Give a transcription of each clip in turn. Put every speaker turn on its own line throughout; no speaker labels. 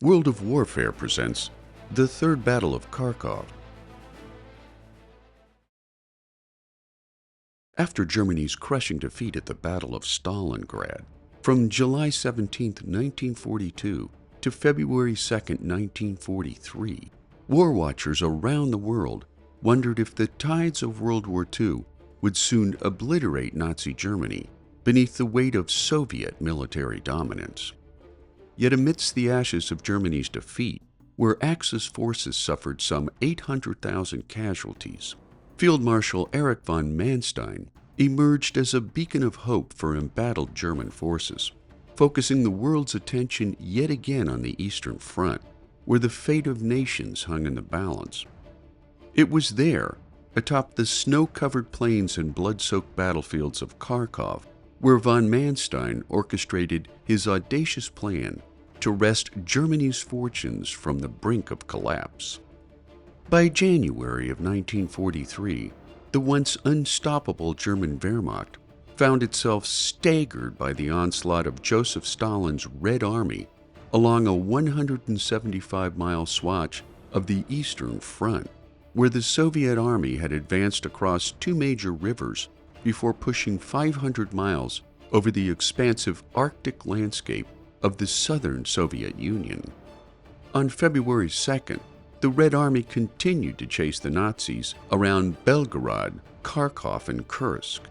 World of Warfare presents The Third Battle of Kharkov. After Germany's crushing defeat at the Battle of Stalingrad, from July 17, 1942 to February 2, 1943, war watchers around the world wondered if the tides of World War II would soon obliterate Nazi Germany beneath the weight of Soviet military dominance. Yet amidst the ashes of Germany's defeat, where Axis forces suffered some 800,000 casualties, Field Marshal Erich von Manstein emerged as a beacon of hope for embattled German forces, focusing the world's attention yet again on the Eastern Front, where the fate of nations hung in the balance. It was there, atop the snow-covered plains and blood-soaked battlefields of Kharkov, where von Manstein orchestrated his audacious plan to wrest Germany's fortunes from the brink of collapse. By January of 1943, the once unstoppable German Wehrmacht found itself staggered by the onslaught of Joseph Stalin's Red Army along a 175-mile swatch of the Eastern Front, where the Soviet Army had advanced across two major rivers before pushing 500 miles over the expansive Arctic landscape of the southern Soviet Union. On February 2nd, the Red Army continued to chase the Nazis around Belgorod, Kharkov, and Kursk.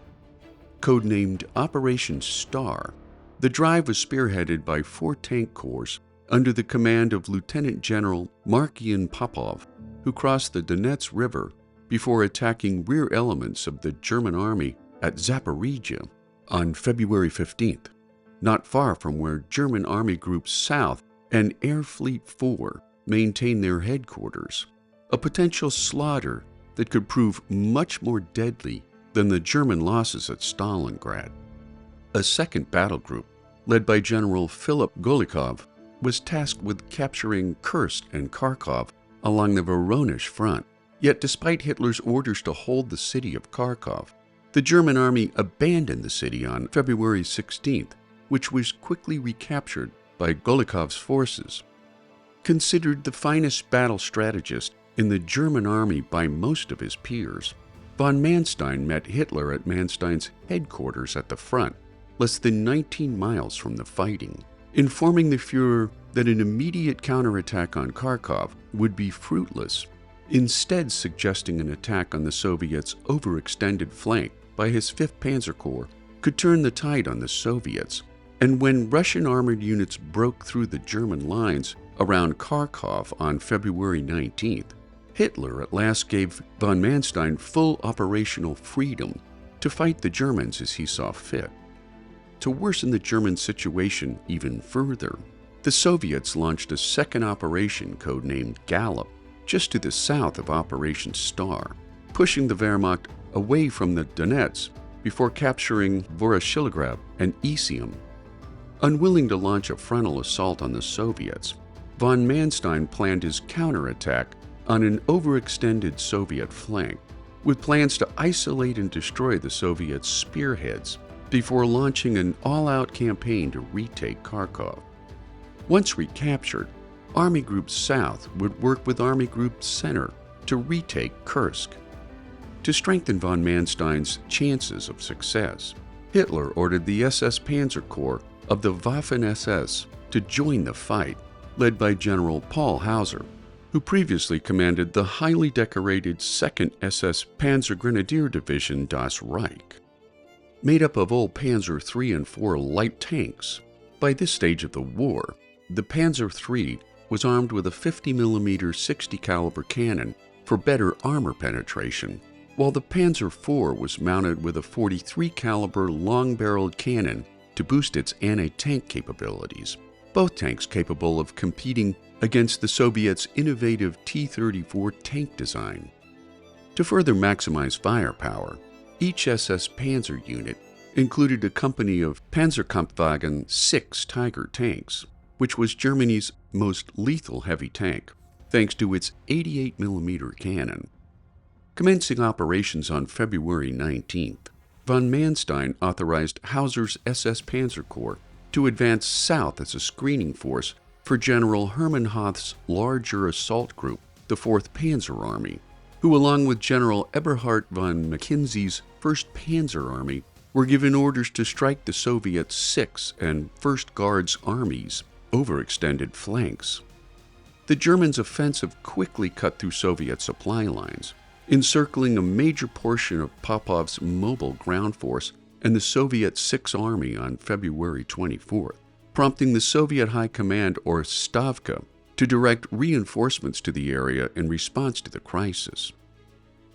Codenamed Operation Star, the drive was spearheaded by 4 tank corps under the command of Lieutenant General Markian Popov, who crossed the Donets River before attacking rear elements of the German army at Zaporizhia on February 15th. Not far from where German Army Group South and Air Fleet 4 maintained their headquarters, a potential slaughter that could prove much more deadly than the German losses at Stalingrad. A second battle group, led by General Philip Golikov, was tasked with capturing Kursk and Kharkov along the Voronezh front. Yet despite Hitler's orders to hold the city of Kharkov, the German army abandoned the city on February 16th, which was quickly recaptured by Golikov's forces. Considered the finest battle strategist in the German army by most of his peers, von Manstein met Hitler at Manstein's headquarters at the front, less than 19 miles from the fighting, informing the Führer that an immediate counterattack on Kharkov would be fruitless, instead suggesting an attack on the Soviets' overextended flank by his 5th Panzer Corps could turn the tide on the Soviets. And when Russian armored units broke through the German lines around Kharkov on February 19th, Hitler at last gave von Manstein full operational freedom to fight the Germans as he saw fit. To worsen the German situation even further, the Soviets launched a second operation codenamed Gallop just to the south of Operation Star, pushing the Wehrmacht away from the Donets before capturing Voroshilgrad and Isium. Unwilling to launch a frontal assault on the Soviets, von Manstein planned his counterattack on an overextended Soviet flank, with plans to isolate and destroy the Soviet spearheads before launching an all-out campaign to retake Kharkov. Once recaptured, Army Group South would work with Army Group Center to retake Kursk. To strengthen von Manstein's chances of success, Hitler ordered the SS Panzer Corps of the Waffen-SS to join the fight, led by General Paul Hauser, who previously commanded the highly decorated 2nd SS Panzer Grenadier Division Das Reich. Made up of old Panzer III and IV light tanks, by this stage of the war, the Panzer III was armed with a 50mm 60 caliber cannon for better armor penetration, while the Panzer IV was mounted with a 43 caliber long-barreled cannon to boost its anti-tank capabilities, both tanks capable of competing against the Soviets' innovative T-34 tank design. To further maximize firepower, each SS Panzer unit included a company of Panzerkampfwagen 6 Tiger tanks, which was Germany's most lethal heavy tank, thanks to its 88mm cannon. Commencing operations on February 19th, von Manstein authorized Hauser's SS Panzer Corps to advance south as a screening force for General Hermann Hoth's larger assault group, the 4th Panzer Army, who along with General Eberhard von Mackenzie's 1st Panzer Army were given orders to strike the Soviet 6th and 1st Guards armies' overextended flanks. The Germans' offensive quickly cut through Soviet supply lines, encircling a major portion of Popov's mobile ground force and the Soviet 6th Army on February 24th, prompting the Soviet High Command, or Stavka, to direct reinforcements to the area in response to the crisis.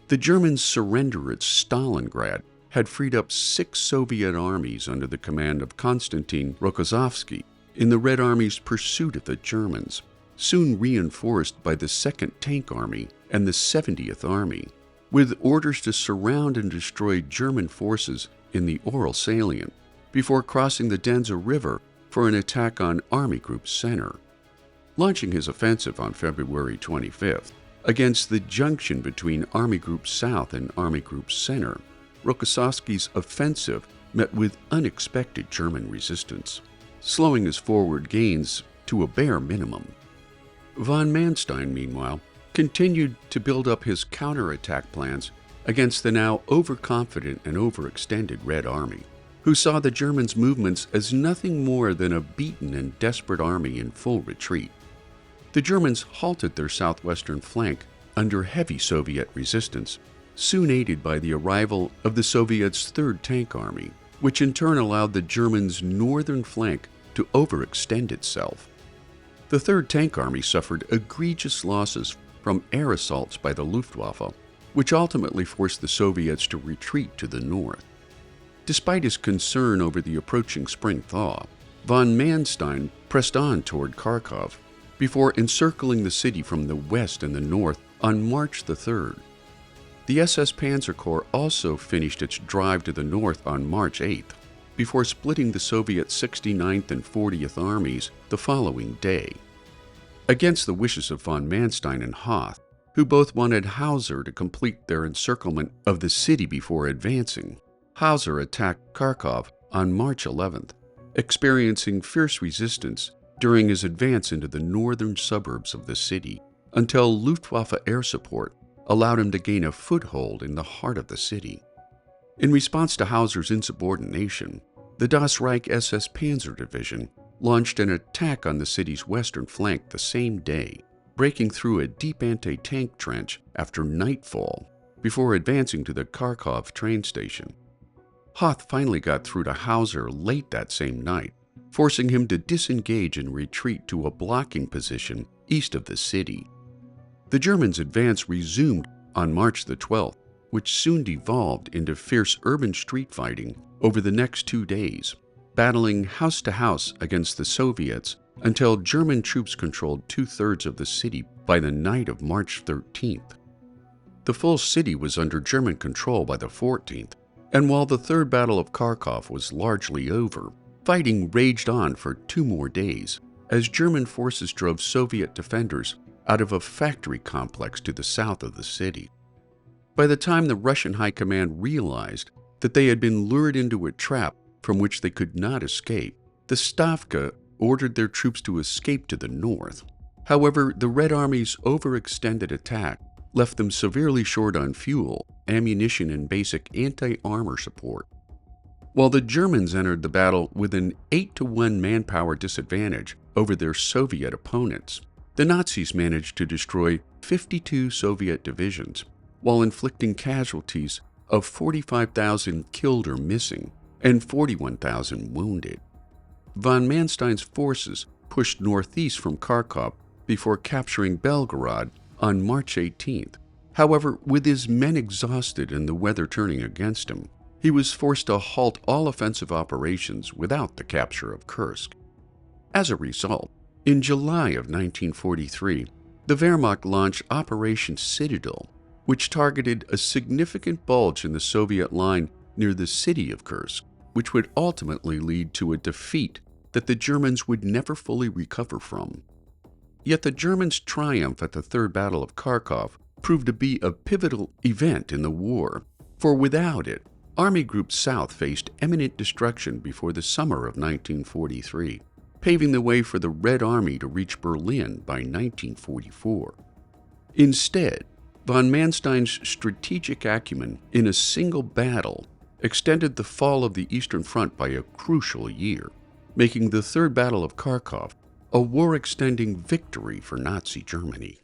The Germans' surrender at Stalingrad had freed up 6 Soviet armies under the command of Konstantin Rokossovsky in the Red Army's pursuit of the Germans, soon reinforced by the 2nd Tank Army and the 70th Army, with orders to surround and destroy German forces in the Oral salient before crossing the Denza River for an attack on Army Group Center. Launching his offensive on February 25th against the junction between Army Group South and Army Group Center, Rokossovsky's offensive met with unexpected German resistance, slowing his forward gains to a bare minimum. Von Manstein, meanwhile, continued to build up his counterattack plans against the now overconfident and overextended Red Army, who saw the Germans' movements as nothing more than a beaten and desperate army in full retreat. The Germans halted their southwestern flank under heavy Soviet resistance, soon aided by the arrival of the Soviets' 3rd Tank Army, which in turn allowed the Germans' northern flank to overextend itself. The 3rd Tank Army suffered egregious losses from air assaults by the Luftwaffe, which ultimately forced the Soviets to retreat to the north. Despite his concern over the approaching spring thaw, von Manstein pressed on toward Kharkov before encircling the city from the west and the north on March the 3rd. The SS Panzer Corps also finished its drive to the north on March 8th, before splitting the Soviet 69th and 40th Armies the following day. Against the wishes of von Manstein and Hoth, who both wanted Hauser to complete their encirclement of the city before advancing, Hauser attacked Kharkov on March 11th, experiencing fierce resistance during his advance into the northern suburbs of the city, until Luftwaffe air support allowed him to gain a foothold in the heart of the city. In response to Hauser's insubordination, the Das Reich SS Panzer Division launched an attack on the city's western flank the same day, breaking through a deep anti-tank trench after nightfall before advancing to the Kharkov train station. Hoth finally got through to Hauser late that same night, forcing him to disengage and retreat to a blocking position east of the city. The Germans' advance resumed on March the 12th, which soon devolved into fierce urban street fighting over the next 2 days, battling house to house against the Soviets until German troops controlled 2/3 of the city by the night of March 13th. The full city was under German control by the 14th, and while the Third Battle of Kharkov was largely over, fighting raged on for 2 more days as German forces drove Soviet defenders out of a factory complex to the south of the city. By the time the Russian High Command realized that they had been lured into a trap from which they could not escape, the Stavka ordered their troops to escape to the north. However, the Red Army's overextended attack left them severely short on fuel, ammunition, and basic anti-armor support. While the Germans entered the battle with an 8-to-1 manpower disadvantage over their Soviet opponents, the Nazis managed to destroy 52 Soviet divisions, while inflicting casualties of 45,000 killed or missing and 41,000 wounded. Von Manstein's forces pushed northeast from Kharkov before capturing Belgorod on March 18th. However, with his men exhausted and the weather turning against him, he was forced to halt all offensive operations without the capture of Kursk. As a result, in July of 1943, the Wehrmacht launched Operation Citadel, which targeted a significant bulge in the Soviet line near the city of Kursk, which would ultimately lead to a defeat that the Germans would never fully recover from. Yet the Germans' triumph at the Third Battle of Kharkov proved to be a pivotal event in the war, for without it, Army Group South faced imminent destruction before the summer of 1943. paving the way for the Red Army to reach Berlin by 1944. Instead, von Manstein's strategic acumen in a single battle extended the fall of the Eastern Front by a crucial year, making the Third Battle of Kharkov a war-extending victory for Nazi Germany.